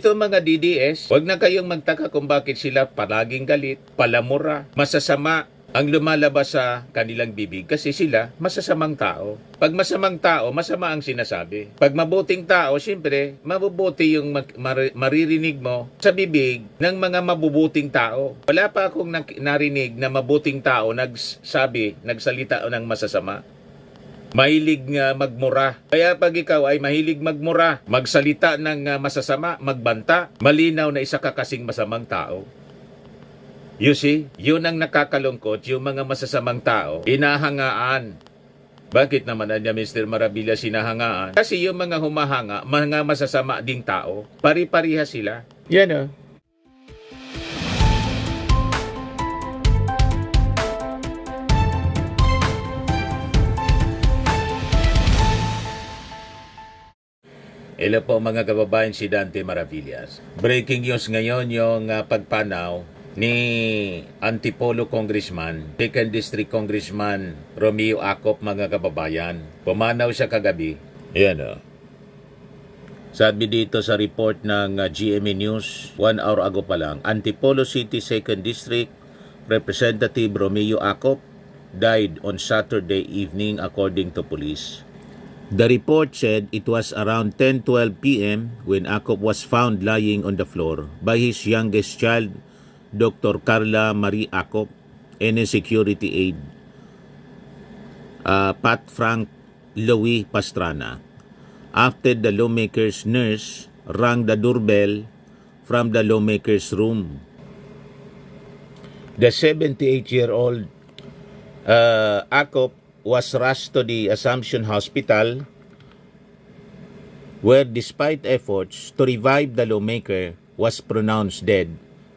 Ito mga DDS, huwag na kayong magtaka kung bakit sila palaging galit, palamura, masasama ang lumalabas sa kanilang bibig kasi sila masasamang tao. Pag masamang tao, masama ang sinasabi. Pag mabuting tao, siyempre, mabubuti yung maririnig mo sa bibig ng mga mabubuting tao. Wala pa akong narinig na mabuting tao nagsalita ng masasama. Mahilig nga magmura. Kaya pag ikaw ay mahilig magmura, magsalita ng masasama, magbanta, malinaw na isa ka kasing masamang tao. You see, yun ang nakakalungkot, yung mga masasamang tao, inahangaan. Bakit naman niya Mr. Marabilia sinahangaan? Kasi yung mga humahanga, mga masasama ding tao, pari-pariha sila. Yan o. Hello po mga kababayan, si Dante Maravillas. Breaking news ngayon yung pagpanaw ni Antipolo Congressman, 2nd District Congressman Romeo Acop mga kababayan. Pumanaw siya kagabi. Ayan o. Sabi dito sa report ng GMA News, 1 hour ago pa lang, Antipolo City 2nd District Representative Romeo Acop died on Saturday evening according to police. The report said it was around 10:12 p.m. when Acop was found lying on the floor by his youngest child, Dr. Carla Marie Acop, and a security aide, Pat Frank Louis Pastrana. After the lawmaker's nurse rang the doorbell from the lawmaker's room. The 78-year-old Acop was rushed to the Assumption Hospital where despite efforts to revive the lawmaker was pronounced dead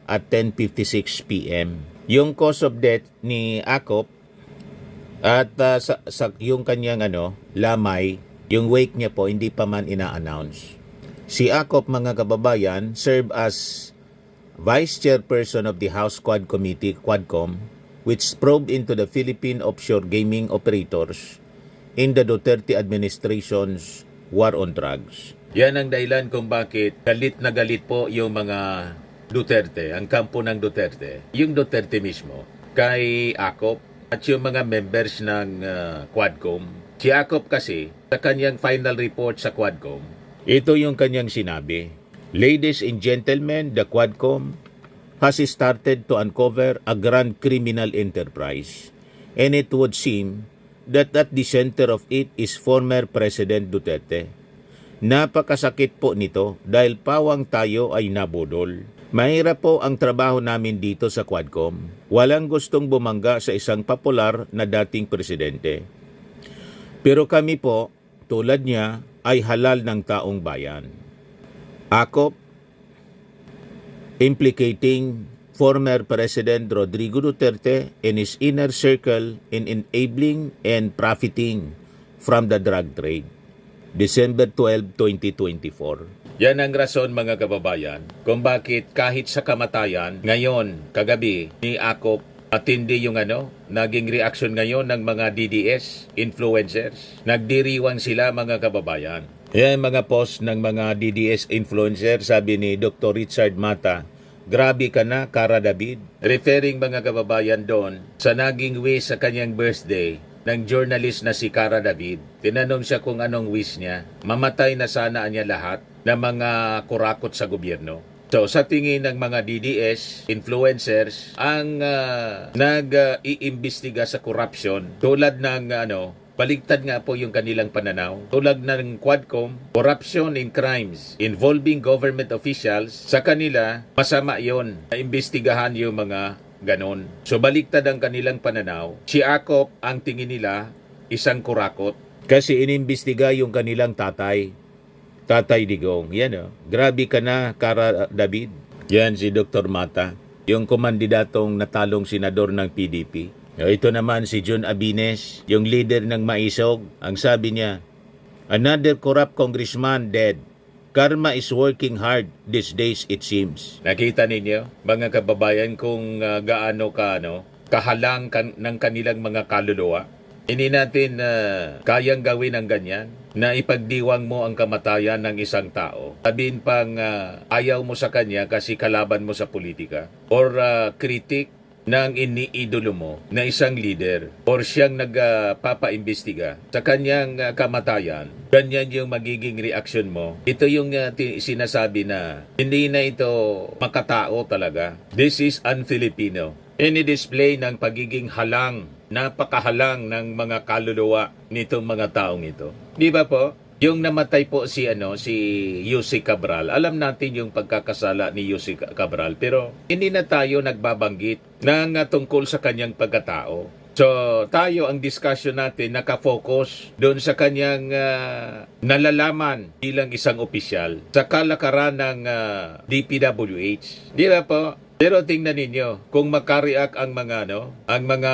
at 10:56 p.m. Yung cause of death ni Acop at yung kanyang lamay, yung wake niya po hindi pa man ina-announce. Si Acop mga kababayan served as Vice Chairperson of the House Quad Committee, Quadcom, which probed into the Philippine offshore gaming operators in the Duterte administration's war on drugs. Yan ang dahilan kung bakit galit na galit po yung mga Duterte, ang kampo ng Duterte, yung Duterte mismo, kay Acop at yung mga members ng Quadcom. Si Acop kasi, sa kanyang final report sa Quadcom, ito yung kanyang sinabi. Ladies and gentlemen, the Quadcom has started to uncover a grand criminal enterprise, and it would seem that at the center of it is former President Duterte. Napakasakit po nito dahil pawang tayo ay nabudol. Mahirap po ang trabaho namin dito sa Quadcom. Walang gustong bumangga sa isang popular na dating presidente. Pero kami po, tulad niya, ay halal ng taong bayan. Acop, implicating former President Rodrigo Duterte and his inner circle in enabling and profiting from the drug trade. December 12, 2024. Yan ang rason mga kababayan kung bakit kahit sa kamatayan, ngayon, kagabi, ni Acop, matindi yung naging reaction ngayon ng mga DDS, influencers. Nagdiriwang sila mga kababayan. Yan mga post ng mga DDS influencer, sabi ni Dr. Richard Mata, grabe ka na, Cara David. Referring mga kababayan doon sa naging wish sa kanyang birthday ng journalist na si Cara David. Tinanong siya kung anong wish niya. Mamatay na sana niya lahat ng mga kurakot sa gobyerno. So sa tingin ng mga DDS, influencers, ang nag-iimbestiga sa corruption tulad ng baligtad nga po yung kanilang pananaw. Tulad ng Quadcom, corruption in crimes involving government officials, sa kanila, masama yon. Naimbestigahan yung mga ganon. So baligtad ang kanilang pananaw. Si Acop, ang tingin nila, isang kurakot. Kasi inimbestiga yung kanilang tatay. Tatay Digong. Yan grabe ka na, Cara David. Yan si Dr. Mata. Yung kumandidatong natalong senador ng PDP. Ito naman si John Abines, yung leader ng Maisog. Ang sabi niya, another corrupt congressman dead. Karma is working hard these days it seems. Nakita ninyo, mga kababayan, kung gaano ka kahalang ng kanilang mga kaluluwa. Hindi natin kayang gawin ang ganyan na ipagdiwang mo ang kamatayan ng isang tao. Sabihin pang ayaw mo sa kanya kasi kalaban mo sa politika. Or critic ng iniidolo mo na isang leader or siyang nagpapaimbestiga sa kanyang kamatayan, ganyan yung magiging reaksyon mo. Ito yung sinasabi na hindi na ito makatao talaga. This is un-Filipino. Ini-display ng pagiging napakahalang ng mga kaluluwa nitong mga taong ito. Di ba po? Yung namatay po si Yusek Cabral. Alam natin yung pagkakasala ni Yusek Cabral, pero hindi na tayo nagbabanggit ng tungkol sa kanyang pagkatao. So, tayo ang discussion natin nakafocus doon sa kanyang nalalaman bilang isang opisyal sa kalakaran ng DPWH. Di ba po? Pero tingnan ninyo, kung makareact ang mga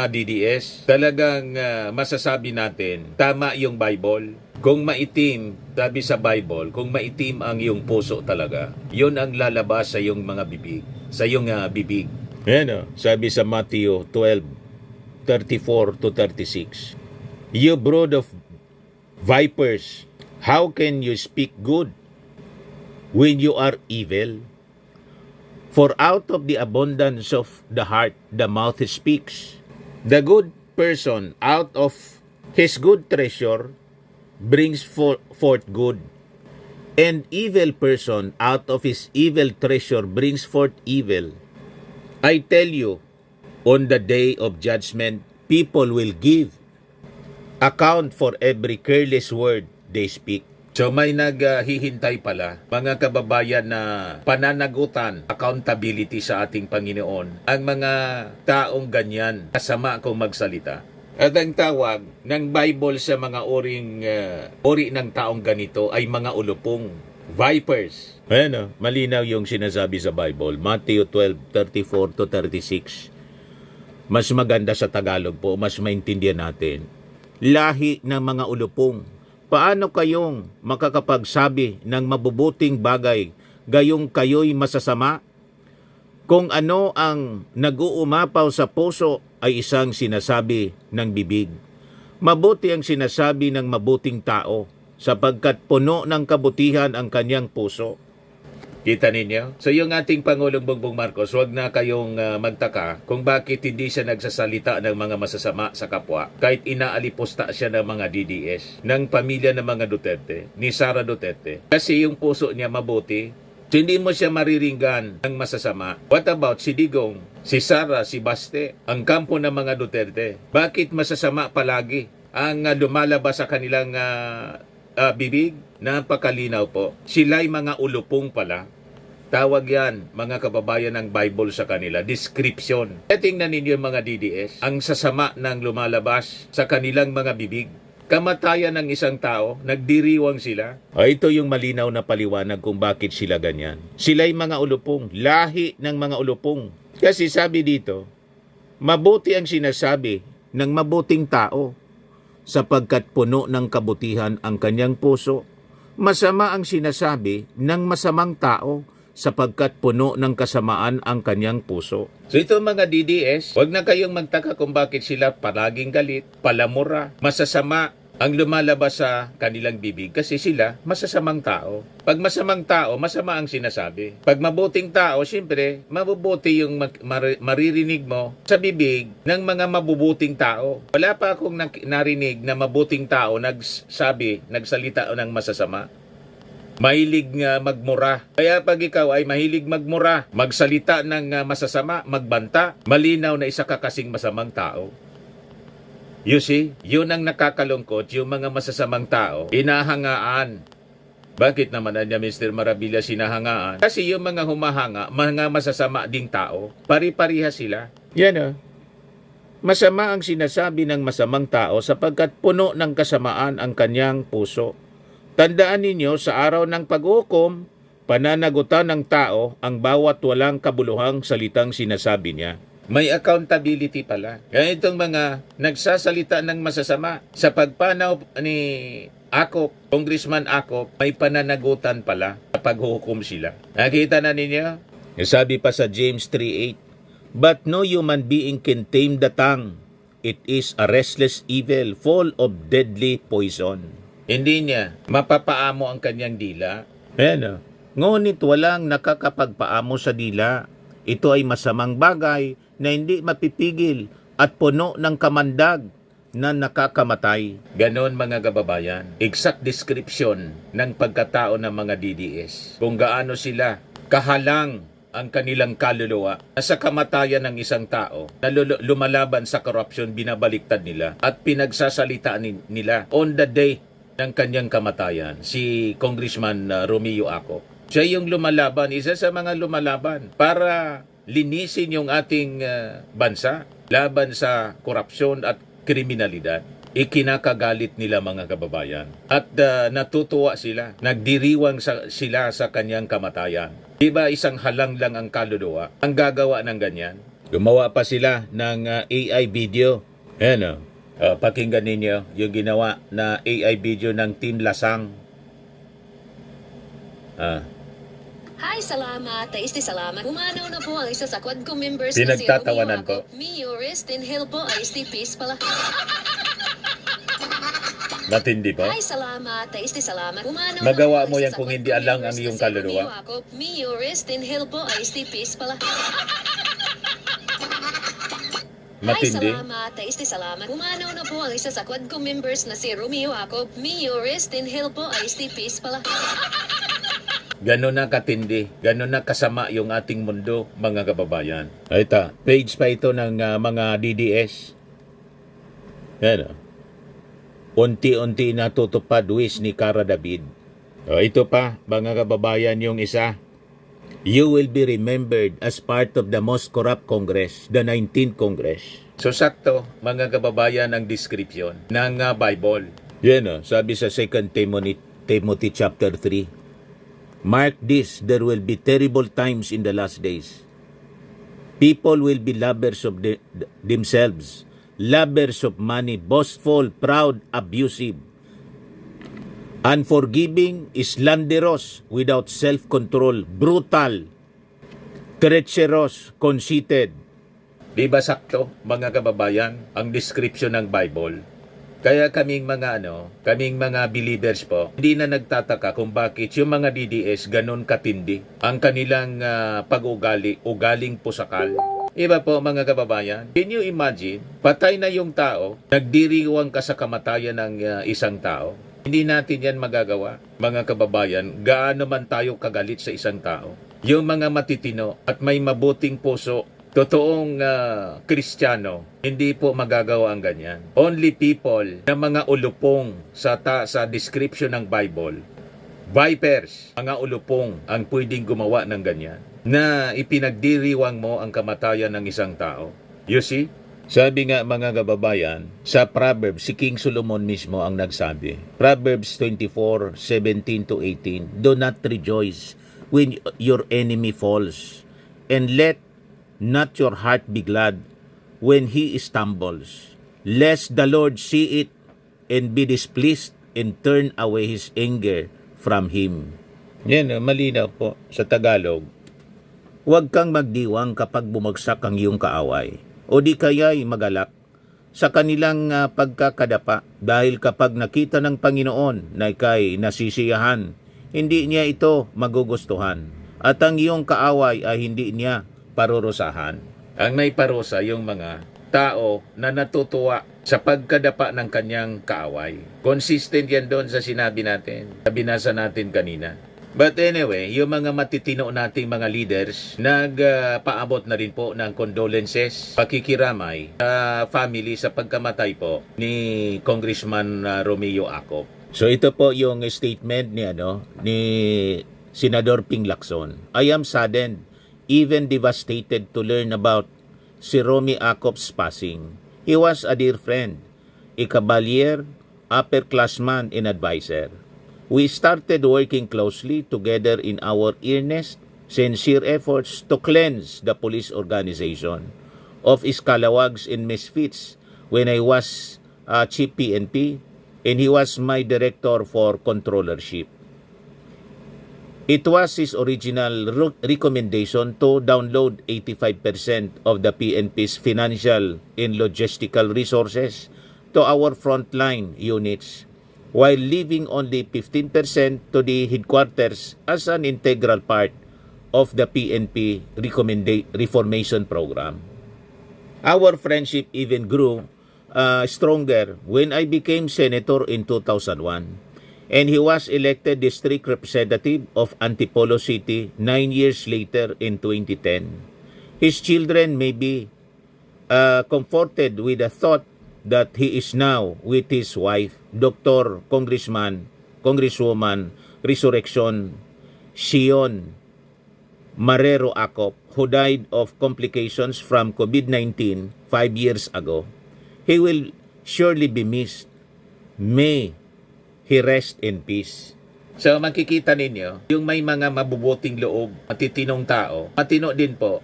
DDS, talagang masasabi natin, tama yung Bible. Kung maitim, sabi sa Bible, kung maitim ang iyong puso talaga, yun ang lalabas sa iyong mga bibig, sa iyong bibig. Yan sabi sa Matthew 12:34-36. You brood of vipers, how can you speak good when you are evil? For out of the abundance of the heart, the mouth speaks. The good person out of his good treasure brings forth good. And evil person out of his evil treasure brings forth evil. I tell you, on the day of judgment, people will give account for every careless word they speak. So may naghihintay pala, mga kababayan, na pananagutan, accountability sa ating Panginoon. Ang mga taong ganyan, kasama kung magsalita. At ang tawag ng Bible sa mga uri ng taong ganito ay mga ulupong, vipers. Ayan malinaw yung sinasabi sa Bible, Matthew 12:34-36. Mas maganda sa Tagalog po, mas maintindihan natin. Lahi ng mga ulupong. Paano kayong makakapagsabi ng mabubuting bagay gayong kayo'y masasama? Kung ano ang nag-uumapaw sa puso ay isang sinasabi ng bibig. Mabuti ang sinasabi ng mabuting tao sapagkat puno ng kabutihan ang kanyang puso. Kita ninyo? So yung ating Pangulong Bongbong Marcos, wag na kayong magtaka kung bakit hindi siya nagsasalita ng mga masasama sa kapwa. Kahit inaalipusta siya ng mga DDS, ng pamilya ng mga Duterte, ni Sara Duterte. Kasi yung puso niya mabuti, so hindi mo siya mariringgan ng masasama. What about si Digong, si Sara, si Baste, ang kampo ng mga Duterte? Bakit masasama palagi ang lumalabas sa kanilang bibig? Napakalinaw po. Sila'y mga ulupong pala. Tawag yan, mga kababayan, ng Bible sa kanila, description. E tingnan ninyo mga DDS, ang sasama ng lumalabas sa kanilang mga bibig. Kamatayan ng isang tao, nagdiriwang sila. Ito yung malinaw na paliwanag kung bakit sila ganyan. Sila'y mga ulupong, lahi ng mga ulupong. Kasi sabi dito, mabuti ang sinasabi ng mabuting tao sapagkat puno ng kabutihan ang kanyang puso. Masama ang sinasabi ng masamang tao sapagkat puno ng kasamaan ang kanyang puso. So ito mga DDS, wag na kayong magtaka kung bakit sila palaging galit, palamura, masasama ang lumalabas sa kanilang bibig kasi sila masasamang tao. Pag masamang tao, masama ang sinasabi. Pag mabuting tao, siyempre, mabubuti yung maririnig mo sa bibig ng mga mabubuting tao. Wala pa akong narinig na mabuting tao nagsalita ng masasama. Mahilig magmura. Kaya pag ikaw ay mahilig magmura, magsalita ng masasama, magbanta, malinaw na isa ka kasing masamang tao. You see, yun ang nakakalungkot, yung mga masasamang tao, inahangaan. Bakit naman niya Mr. Marabilla sinahangaan? Kasi yung mga humahanga, mga masasama ding tao, pari-pariha sila. Yan Masama ang sinasabi ng masamang tao sapagkat puno ng kasamaan ang kanyang puso. Tandaan ninyo, sa araw ng paghukom, pananagutan ng tao ang bawat walang kabuluhang salitang sinasabi niya. May accountability pala. Kaya itong mga nagsasalita ng masasama, sa pagpanaw ni Akop, Congressman Akop, may pananagutan pala sa paghuhukom sila. Nakita na ninyo? Sabi pa sa James 3:8, but no human being can tame the tongue. it is a restless evil full of deadly poison. Hindi niya mapapaamo ang kanyang dila. Ayan, ngunit walang nakakapagpaamo sa dila. Ito ay masamang bagay na hindi mapipigil at puno ng kamandag na nakakamatay. Ganon mga kababayan. Exact description ng pagkatao ng mga DDS. Kung gaano sila kahalang ang kanilang kaluluwa sa kamatayan ng isang tao na lumalaban sa corruption, binabaliktad nila at pinagsasalitaan nila on the day ng kanyang kamatayan. Si Congressman Romeo Acop. Siya yung lumalaban, isa sa mga lumalaban para linisin yung ating bansa laban sa korupsyon at kriminalidad. Ikinakagalit nila mga kababayan. At natutuwa sila. Nagdiriwang sila sa kanyang kamatayan. Diba isang halang lang ang kaluluwa ang gagawa ng ganyan? Gumawa pa sila ng AI video. Ayan pakinggan ninyo yung ginawa na AI video ng Team Lasang. Hi, salamat. Taisti salamat. Umanaw na po ang isa sa Quadcom members Pinagtatawanan na si Romeo ko. Acop. Miorist in Hill po ay peace pala. Matindi pa. Hi, salamat. Taisti salamat. Umanaw Magawa na po mo ang yan isa sa kung Quadcom hindi alang members ang na iyong si kaluluwa. Romeo Acop. Miorist in Hill po ay peace pala. Matindi. Hi, salamat. Taisti salamat. Umanaw na po ang isa sa Quadcom members na si Romeo Acop. Miorist in Hill po ay peace pala. Ganon na katindi, ganon na kasama yung ating mundo, mga kababayan. Ito, page pa ito ng mga DDS. Yan unti-unti natutupad wish ni Cara David. Ito pa, mga kababayan, yung isa. You will be remembered as part of the most corrupt Congress, the 19th Congress. So sakto, mga kababayan, ang description ng Bible. Yan sabi sa 2 Timothy chapter 3. Mark this, there will be terrible times in the last days. People will be lovers of themselves, lovers of money, boastful, proud, abusive, unforgiving, slanderous, without self-control, brutal, treacherous, conceited. Di ba sakto, mga kababayan, ang description ng Bible? Kaya kaming mga believers po, hindi na nagtataka kung bakit yung mga DDS ganun katindi ang kanilang ugaling pusakal. Iba po mga kababayan, can you imagine, patay na yung tao, nagdiriwang ka sa kamatayan ng isang tao. Hindi natin yan magagawa, mga kababayan, gaano man tayo kagalit sa isang tao. Yung mga matitino at may mabuting puso, totoong Kristiyano, hindi po magagawa ang ganyan. Only people na mga ulupong sa description ng Bible, vipers, mga ulupong ang pwedeng gumawa ng ganyan, na ipinagdiriwang mo ang kamatayan ng isang tao. You see? Sabi nga mga kababayan, sa Proverbs, si King Solomon mismo ang nagsabi. Proverbs 24:17-18, do not rejoice when your enemy falls, and let not your heart be glad when he stumbles, lest the Lord see it and be displeased and turn away his anger from him. Yan, malinaw po sa Tagalog. Huwag kang magdiwang kapag bumagsak ang iyong kaaway, o di kaya'y magalak sa kanilang pagkakadapa, dahil kapag nakita ng Panginoon na ika'y nasisiyahan, hindi niya ito magugustuhan, at ang iyong kaaway ay hindi niya parurusahan. Ang may parusa yung mga tao na natutuwa sa pagkadapa ng kanyang kaaway. Consistent yan doon sa sinabi natin, sa binasa natin kanina. But anyway, yung mga matitino nating mga leaders, nagpaabot na rin po ng condolences, pakikiramay sa family sa pagkamatay po ni Congressman Romeo Acop. So ito po yung statement ni Senador Ping Lacson. I am saddened, even devastated to learn about si Romy Acop's passing. He was a dear friend, a cavalier, upperclassman, and advisor. We started working closely together in our earnest, sincere efforts to cleanse the police organization of scalawags and misfits when I was Chief PNP and he was my director for controllership. It was his original recommendation to download 85% of the PNP's financial and logistical resources to our frontline units, while leaving only 15% to the headquarters as an integral part of the PNP reformation program. Our friendship even grew stronger when I became senator in 2001. And he was elected district representative of Antipolo City 9 years later in 2010. His children may be comforted with the thought that he is now with his wife, Dr. Congresswoman Resurrection Sion Marrero Acop, who died of complications from COVID-19 5 years ago. He will surely be missed. May he rest in peace. So makikita ninyo, yung may mga mabubuting loob, matitinong tao, matino din po,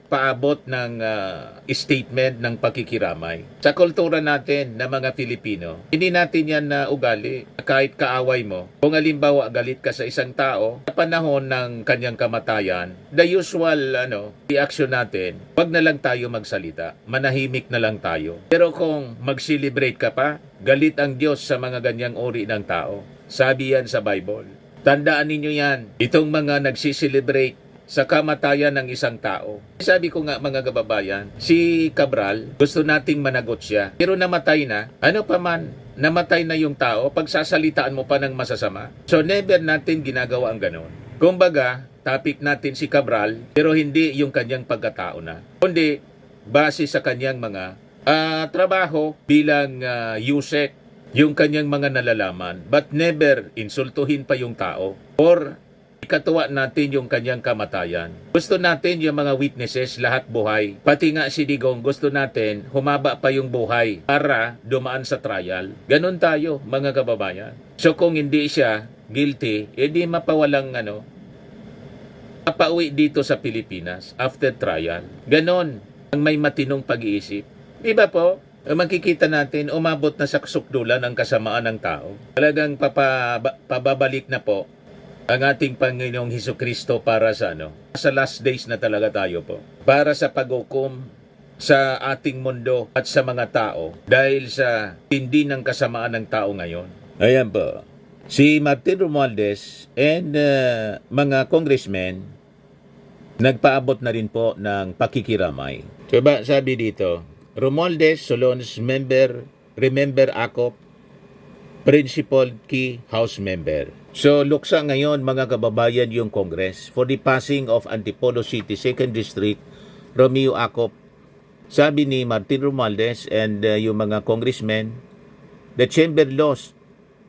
paabot ng statement ng pakikiramay. Sa kultura natin na mga Pilipino, hindi natin yan na ugali. Kahit kaaway mo, kung halimbawa galit ka sa isang tao, sa panahon ng kanyang kamatayan, the usual reaction natin, wag na lang tayo magsalita, manahimik na lang tayo. Pero kung mag-celebrate ka pa, galit ang Diyos sa mga ganyang uri ng tao. Sabi yan sa Bible. Tandaan ninyo yan, itong mga nagsiselebrate sa kamatayan ng isang tao. Sabi ko nga mga kababayan, si Cabral, gusto nating managot siya. Pero namatay na, ano pa man, namatay na yung tao, pagsasalitaan mo pa ng masasama. So never natin ginagawa ang ganon. Kumbaga, topic natin si Cabral, pero hindi yung kanyang pagkatao na. Kundi, base sa kanyang mga trabaho bilang USEC, yung kanyang mga nalalaman, but never insultuhin pa yung tao or ikatuwa natin yung kanyang kamatayan. Gusto natin yung mga witnesses lahat buhay. Pati nga si Digong, gusto natin humaba pa yung buhay para dumaan sa trial. Ganon tayo mga kababayan. So kung hindi siya guilty, edi mapawalang mapauwi dito sa Pilipinas after trial. Ganon ang may matinong pag-iisip. Diba po? Makikita natin, umabot na sa kasukdulan ang kasamaan ng tao. Talagang pababalik na po ang ating Panginoong Hesukristo para sa sa last days na talaga tayo po. Para sa paghukom sa ating mundo at sa mga tao dahil sa tindi ng kasamaan ng tao ngayon. Ayan po. Si Martin Romualdez and mga congressmen nagpaabot na rin po ng pakikiramay. Diba, sabi dito, Romualdez, Solon's remember Acop, principal key house member. So, luksa ngayon mga kababayan yung Congress for the passing of Antipolo City 2nd District, Romeo Acop. Sabi ni Martin Romualdez and yung mga congressmen, the chamber lost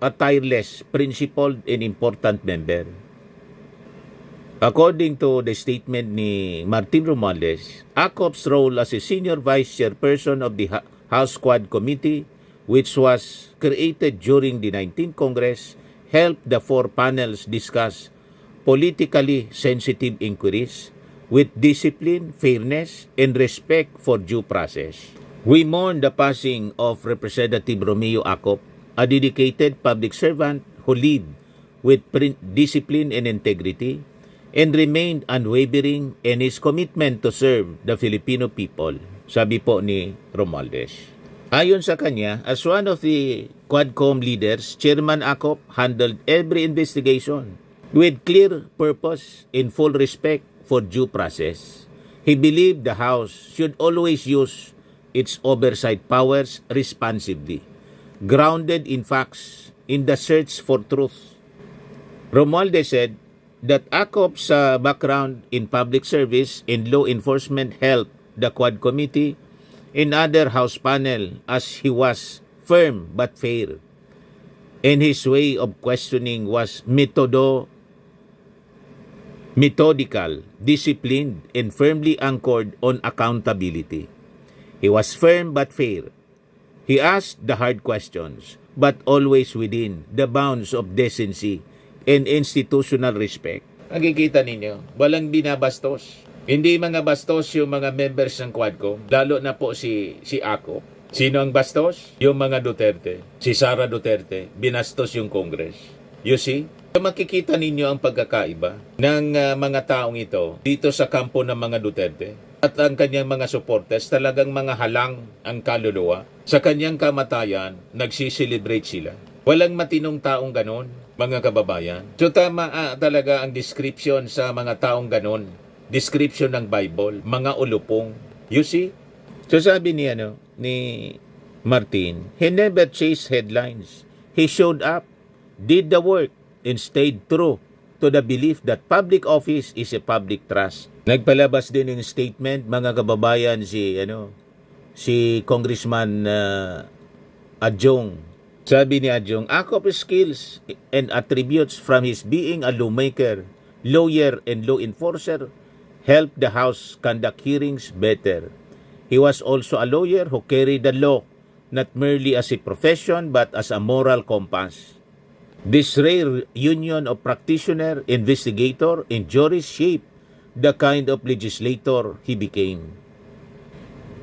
a tireless, principled, and important member. According to the statement ni Martin Romualdez, Acop's role as a senior vice chairperson of the House Quad Committee, which was created during the 19th Congress, helped the four panels discuss politically sensitive inquiries with discipline, fairness, and respect for due process. We mourn the passing of Representative Romeo Acop, a dedicated public servant who led with discipline and integrity, and remained unwavering in his commitment to serve the Filipino people, sabi po ni Romualdez. Ayon sa kanya, as one of the Quadcom leaders, Chairman Acop handled every investigation with clear purpose and full respect for due process. He believed the House should always use its oversight powers responsibly, grounded in facts in the search for truth. Romualdez said that Acop's background in public service and law enforcement helped the Quad Committee and other House panel as he was firm but fair, and his way of questioning was methodical, disciplined, and firmly anchored on accountability. He was firm but fair. He asked the hard questions, but always within the bounds of decency and institutional respect. Nakikita ninyo, walang binabastos. Hindi mga bastos yung mga members ng Quadcom, lalo na po si Acop. Sino ang bastos? Yung mga Duterte. Si Sara Duterte, binastos yung Congress. You see? Makikita ninyo ang pagkakaiba ng mga taong ito dito sa kampo ng mga Duterte. At ang kanyang mga supporters talagang mga halang ang kaluluwa. Sa kanyang kamatayan, nagsiselebrate sila. Walang matinong taong ganon, mga kababayan. So tama talaga ang description sa mga taong ganon. Description ng Bible, mga ulupong. You see? So sabi ni Martin, he never chased headlines. He showed up, did the work, and stayed true to the belief that public office is a public trust. Nagpalabas din ng statement, mga kababayan, si Congressman Adjong. Sabi ni Adjong, Akop's skills and attributes from his being a lawmaker, lawyer, and law enforcer helped the House conduct hearings better. He was also a lawyer who carried the law not merely as a profession but as a moral compass. This rare union of practitioner, investigator, and jurist shaped the kind of legislator he became.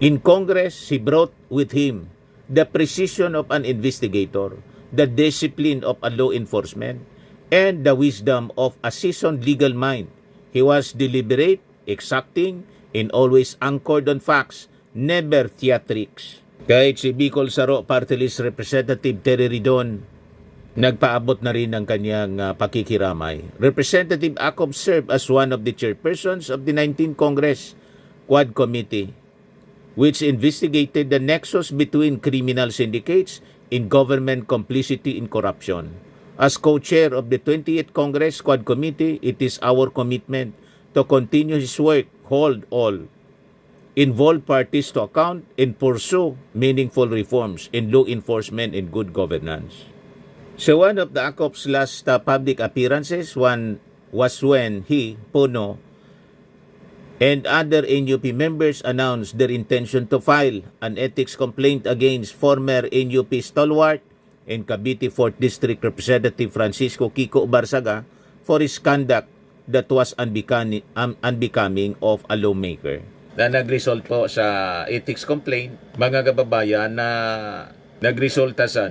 In Congress, he brought with him the precision of an investigator, the discipline of a law enforcement, and the wisdom of a seasoned legal mind. He was deliberate, exacting, and always anchored on facts, never theatrics. Kahit si Bicol Saro Party List Representative Terry Ridon, nagpaabot na rin ng kanyang pakikiramay. Representative Acop served as one of the chairpersons of the 19th Congress Quad Committee, which investigated the nexus between criminal syndicates and government complicity in corruption. As co-chair of the 28th Congress Quad Committee, it is our commitment to continue his work, hold all, involve parties to account, and pursue meaningful reforms in law enforcement and good governance. So one of the Acop's last public appearances was when he, Puno, and other NUP members announced their intention to file an ethics complaint against former NUP stalwart and Cavite 4th District Representative Francisco Kiko Barsaga for his conduct that was unbecoming of a lawmaker. Na nag-result po sa ethics complaint, mga kababayan, na nagresulta sa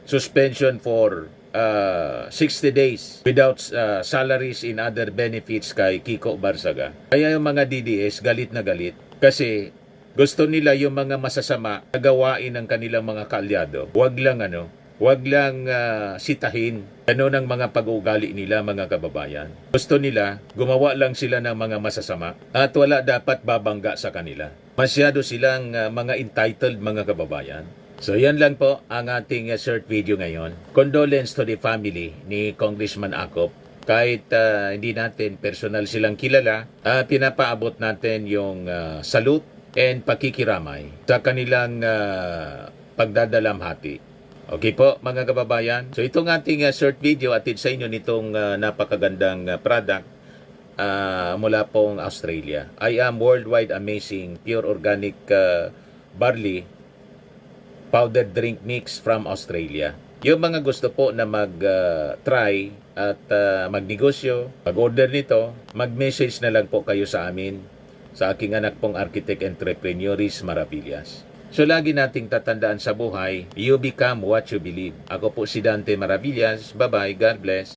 suspension for 60 days without salaries and other benefits kay Kiko Barsaga. Kaya yung mga DDS galit na galit kasi gusto nila yung mga masasama na gawain ng kanilang mga kaalyado. Wag lang sitahin ano ng mga pag-uugali nila, mga kababayan. Gusto nila gumawa lang sila ng mga masasama at wala dapat babangga sa kanila. Masyado silang mga entitled, mga kababayan. So yan lang po ang ating short video ngayon. Condolence to the family ni Congressman Acop. Kahit hindi natin personal silang kilala, pinapaabot natin yung salute and pakikiramay sa kanilang pagdadalamhati. Okay po, mga kababayan. So itong ating short video atid sa inyo nitong napakagandang product mula pong Australia. I am worldwide amazing pure organic barley powdered drink mix from Australia. Yung mga gusto po na mag-try at magnegosyo, pag-order nito, mag-message na lang po kayo sa amin, sa aking anak pong architect entrepreneur Maravillas. So lagi nating tatandaan sa buhay, you become what you believe. Ako po si Dante Maravillas. Bye-bye. God bless.